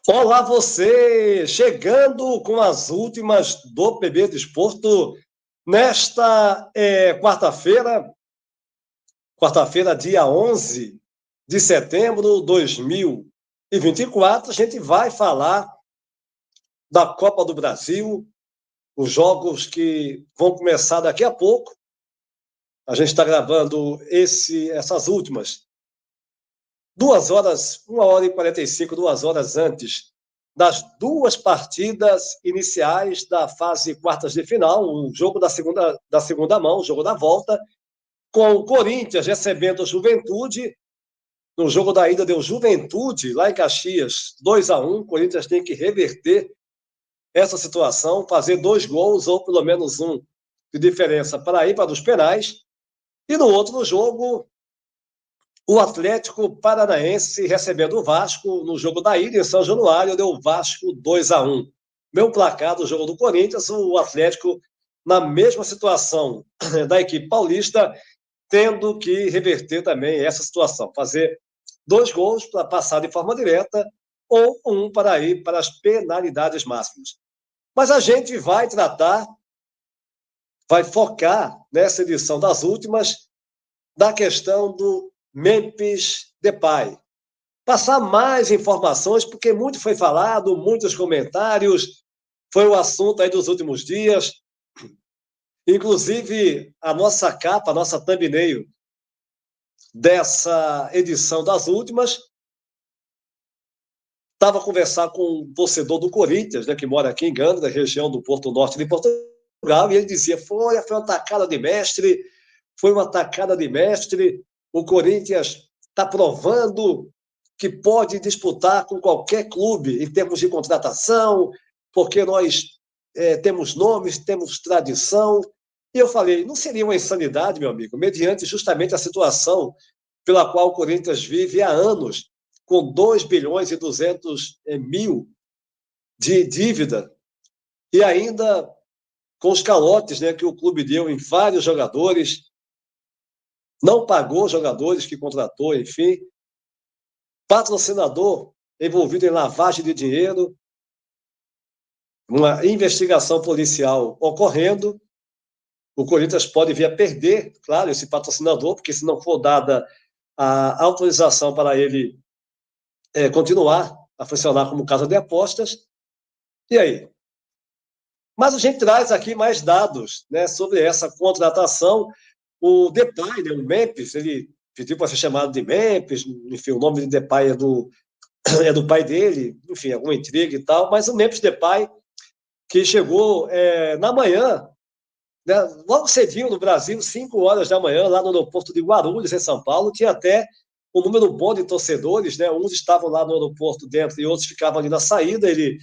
Olá você, chegando com as últimas do PB Desporto nesta quarta-feira, dia 11 de setembro de 2024. A gente vai falar da Copa do Brasil, os jogos que vão começar daqui a pouco. A gente está gravando essas últimas 2 horas, 1h45, 2 horas antes das duas partidas iniciais da fase quartas de final, o jogo da segunda mão, o jogo da volta, com o Corinthians recebendo o Juventude. No jogo da ida deu Juventude, lá em Caxias, 2-1. O Corinthians tem que reverter essa situação, fazer 2 gols, ou pelo menos um de diferença, para ir para os penais. E no outro jogo, o Atlético Paranaense recebendo o Vasco no jogo da ida em São Januário, deu Vasco 2-1. Meu placar do jogo do Corinthians, o Atlético na mesma situação da equipe paulista, tendo que reverter também essa situação, fazer 2 gols para passar de forma direta ou um para ir para as penalidades máximas. Mas a gente vai focar nessa edição das últimas da questão do Memphis Depay. Passar mais informações, porque muito foi falado, muitos comentários, foi o assunto aí dos últimos dias. Inclusive, a nossa capa, a nossa thumbnail dessa edição das últimas, estava a conversar com um torcedor do Corinthians, né, que mora aqui em Gana, na região do Porto Norte de Portugal, e ele dizia, foi uma tacada de mestre, o Corinthians está provando que pode disputar com qualquer clube em termos de contratação, porque nós temos nomes, temos tradição. E eu falei, não seria uma insanidade, meu amigo, mediante justamente a situação pela qual o Corinthians vive há anos, com 2 bilhões e 200 mil de dívida, e ainda com os calotes, né, que o clube deu em vários jogadores, não pagou jogadores que contratou, enfim, patrocinador envolvido em lavagem de dinheiro, uma investigação policial ocorrendo. O Corinthians pode vir a perder, claro, esse patrocinador, porque se não for dada a autorização para ele continuar a funcionar como casa de apostas. E aí? Mas a gente traz aqui mais dados, né, sobre essa contratação. O Depay, né, o Memphis, ele pediu para ser chamado de Memphis, enfim, o nome de Depay é do pai dele, enfim, alguma intriga e tal, mas o Memphis Depay, que chegou na manhã, né, logo cedinho no Brasil, 5 horas da manhã, lá no aeroporto de Guarulhos, em São Paulo, tinha até um número bom de torcedores, né, uns estavam lá no aeroporto dentro e outros ficavam ali na saída. Ele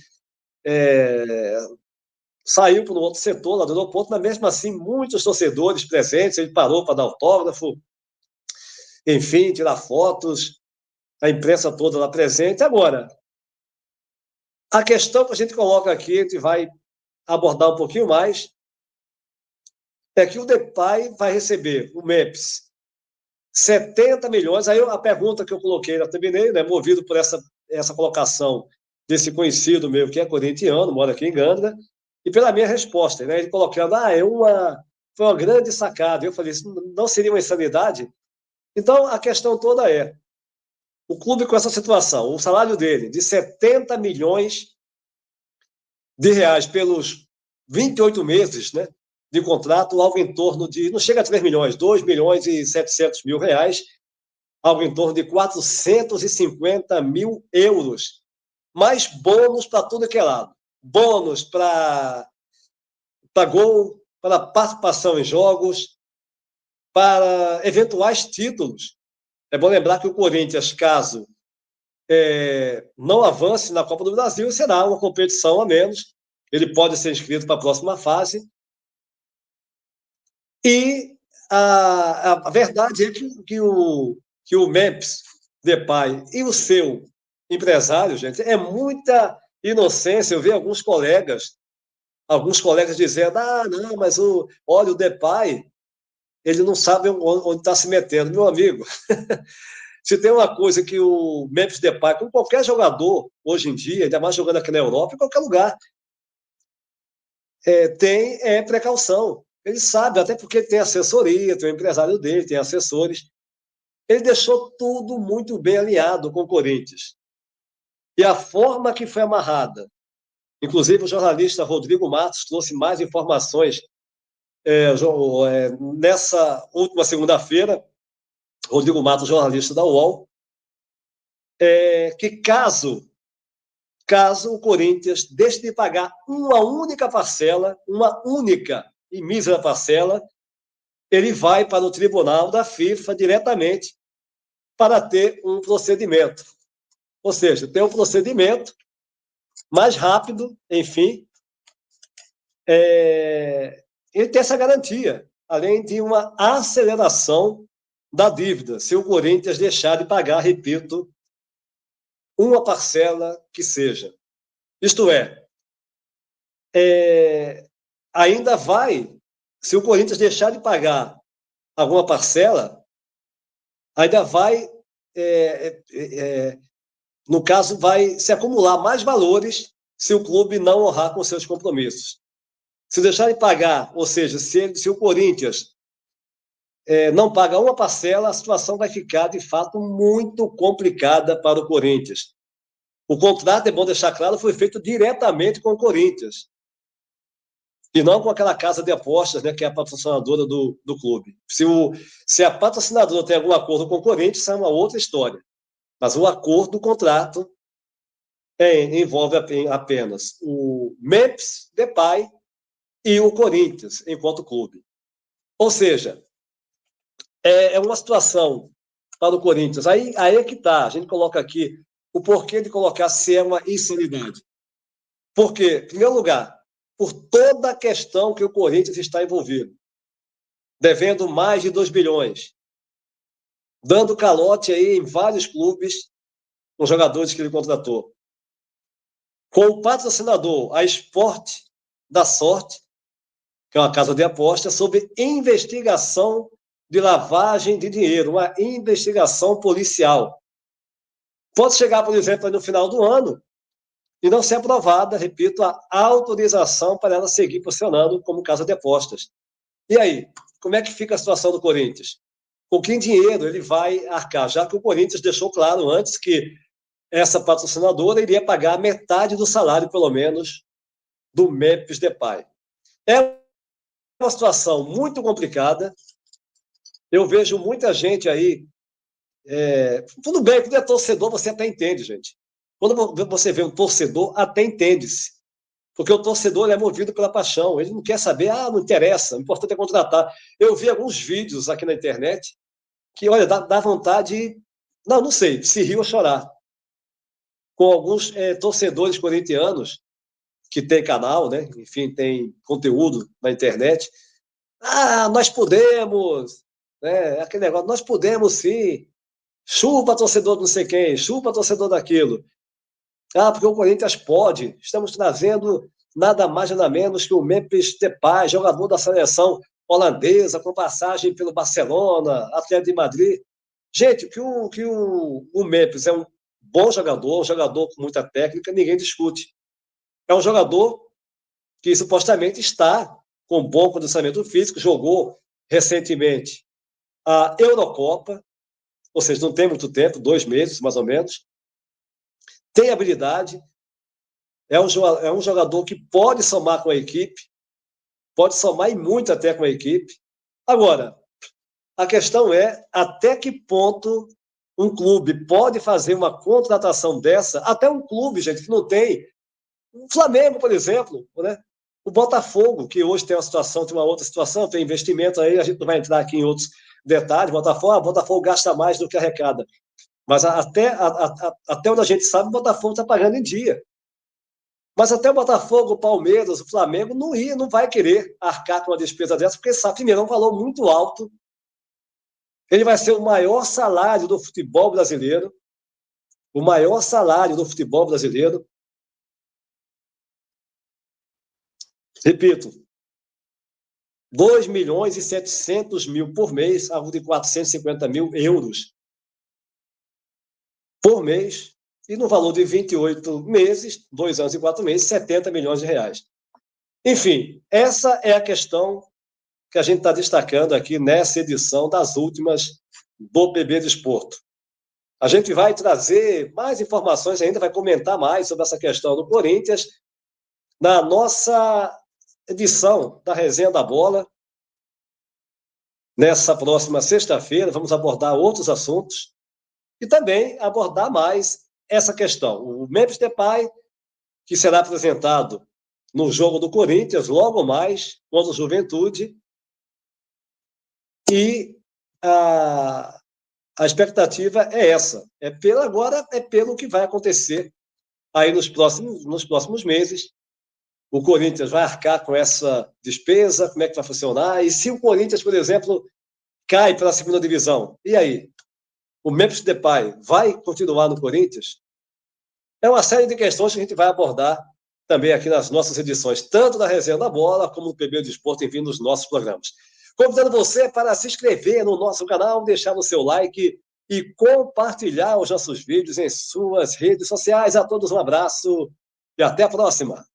saiu para o outro setor lá do aeroporto, mas mesmo assim, muitos torcedores presentes, ele parou para dar autógrafo, enfim, tirar fotos, a imprensa toda lá presente. Agora, a questão que a gente coloca aqui, a gente vai abordar um pouquinho mais, é que o Depay vai receber, o Memphis, 70 milhões. Aí a pergunta que eu coloquei na thumbnail, né, movido por essa colocação desse conhecido meu, que é corintiano, mora aqui em Gana, e pela minha resposta, né, ele colocando, foi uma grande sacada. Eu falei, isso não seria uma insanidade? Então, a questão toda é, o clube com essa situação, o salário dele de 70 milhões de reais pelos 28 meses, né, de contrato, algo em torno de, não chega a 3 milhões, 2 milhões e 700 mil reais, algo em torno de 450 mil euros, mais bônus para tudo que é lado. Bônus para gol, para participação em jogos, para eventuais títulos. É bom lembrar que o Corinthians, caso não avance na Copa do Brasil, será uma competição a menos. Ele pode ser inscrito para a próxima fase. E a verdade é que o Memphis Depay e o seu empresário, gente, é muita inocência. Eu vi alguns colegas dizendo, não, mas olha, o Depay, ele não sabe onde está se metendo. Meu amigo, Se tem uma coisa que o Memphis Depay, como qualquer jogador hoje em dia, ainda mais jogando aqui na Europa, em qualquer lugar, tem precaução. Ele sabe, até porque tem assessoria, tem o empresário dele, tem assessores. Ele deixou tudo muito bem alinhado com o Corinthians. E a forma que foi amarrada, inclusive o jornalista Rodrigo Matos trouxe mais informações nessa última segunda-feira, Rodrigo Matos, jornalista da UOL, que caso o Corinthians deixe de pagar uma única parcela, uma única e mísera parcela, ele vai para o tribunal da FIFA diretamente para ter um procedimento. Ou seja, ter um procedimento mais rápido, enfim, ele tem essa garantia, além de uma aceleração da dívida, se o Corinthians deixar de pagar, repito, uma parcela que seja. Isto ainda vai, se o Corinthians deixar de pagar alguma parcela, ainda vai, no caso, vai se acumular mais valores se o clube não honrar com seus compromissos. Se deixar de pagar, ou seja, se o Corinthians não paga uma parcela, a situação vai ficar, de fato, muito complicada para o Corinthians. O contrato, é bom deixar claro, foi feito diretamente com o Corinthians. E não com aquela casa de apostas, né, que é a patrocinadora do clube. Se a patrocinadora tem algum acordo com o Corinthians, é uma outra história. Mas o acordo, o contrato, envolve apenas o Memphis Depay e o Corinthians, enquanto clube. Ou seja, é uma situação para o Corinthians. Aí é que está. A gente coloca aqui o porquê de colocar se é uma insanidade. Porque, em primeiro lugar, por toda a questão que o Corinthians está envolvido, devendo mais de 2 bilhões, dando calote aí em vários clubes com jogadores que ele contratou. Com o patrocinador, a Esporte da Sorte, que é uma casa de apostas, sobre investigação de lavagem de dinheiro, uma investigação policial. Pode chegar, por exemplo, no final do ano e não ser aprovada, repito, a autorização para ela seguir funcionando como casa de apostas. E aí, como é que fica a situação do Corinthians? Com que dinheiro ele vai arcar? Já que o Corinthians deixou claro antes que essa patrocinadora iria pagar metade do salário, pelo menos, do Memphis Depay. É uma situação muito complicada. Eu vejo muita gente aí. Tudo bem, quando é torcedor, você até entende, gente. Quando você vê um torcedor, até entende-se. Porque o torcedor é movido pela paixão. Ele não quer saber, não interessa, o importante é contratar. Eu vi alguns vídeos aqui na internet que, olha, dá vontade, não sei, se rir ou chorar. Com alguns torcedores corintianos que tem canal, né? Enfim, tem conteúdo na internet. Nós podemos, né? Aquele negócio, nós podemos sim. Chupa torcedor de não sei quem, chupa torcedor daquilo. Porque o Corinthians pode. Estamos trazendo nada mais nada menos que o Memphis Depay, jogador da seleção holandesa, com passagem pelo Barcelona, Atlético de Madrid. Gente, o Memphis é um bom jogador, um jogador com muita técnica, ninguém discute. É um jogador que supostamente está com bom condicionamento físico, jogou recentemente a Eurocopa, ou seja, não tem muito tempo, 2 meses mais ou menos, tem habilidade, é um jogador que pode somar com a equipe, pode somar e muito até com a equipe. Agora, a questão é até que ponto um clube pode fazer uma contratação dessa, até um clube, gente, que não tem. O Flamengo, por exemplo, né? O Botafogo, que hoje tem uma outra situação, tem investimento aí, a gente não vai entrar aqui em outros detalhes. O Botafogo gasta mais do que arrecada. Mas até onde a gente sabe, o Botafogo está pagando em dia. Mas até o Botafogo, o Palmeiras, o Flamengo não vai querer arcar com uma despesa dessa, porque sabe, primeiro, é um valor muito alto. Ele vai ser o maior salário do futebol brasileiro. O maior salário do futebol brasileiro. Repito, 2 milhões e 700 mil por mês, algo de 450 mil euros. por mês, e no valor de 28 meses, 2 anos e 4 meses, 70 milhões de reais. Enfim, essa é a questão que a gente está destacando aqui nessa edição das últimas do PB Desporto. A gente vai trazer mais informações ainda, vai comentar mais sobre essa questão do Corinthians na nossa edição da Resenha da Bola. Nessa próxima sexta-feira, vamos abordar outros assuntos e também abordar mais essa questão. O Memphis Depay, que será apresentado no jogo do Corinthians, logo mais, contra o Juventude, e a expectativa é essa. Agora é pelo que vai acontecer aí nos próximos meses. O Corinthians vai arcar com essa despesa, como é que vai funcionar? E se o Corinthians, por exemplo, cai para a segunda divisão, e aí? O Memphis Depay vai continuar no Corinthians? É uma série de questões que a gente vai abordar também aqui nas nossas edições, tanto da Resenha da Bola, como no PB Desporto, enfim, nos nossos programas. Convidando você para se inscrever no nosso canal, deixar o seu like e compartilhar os nossos vídeos em suas redes sociais. A todos um abraço e até a próxima.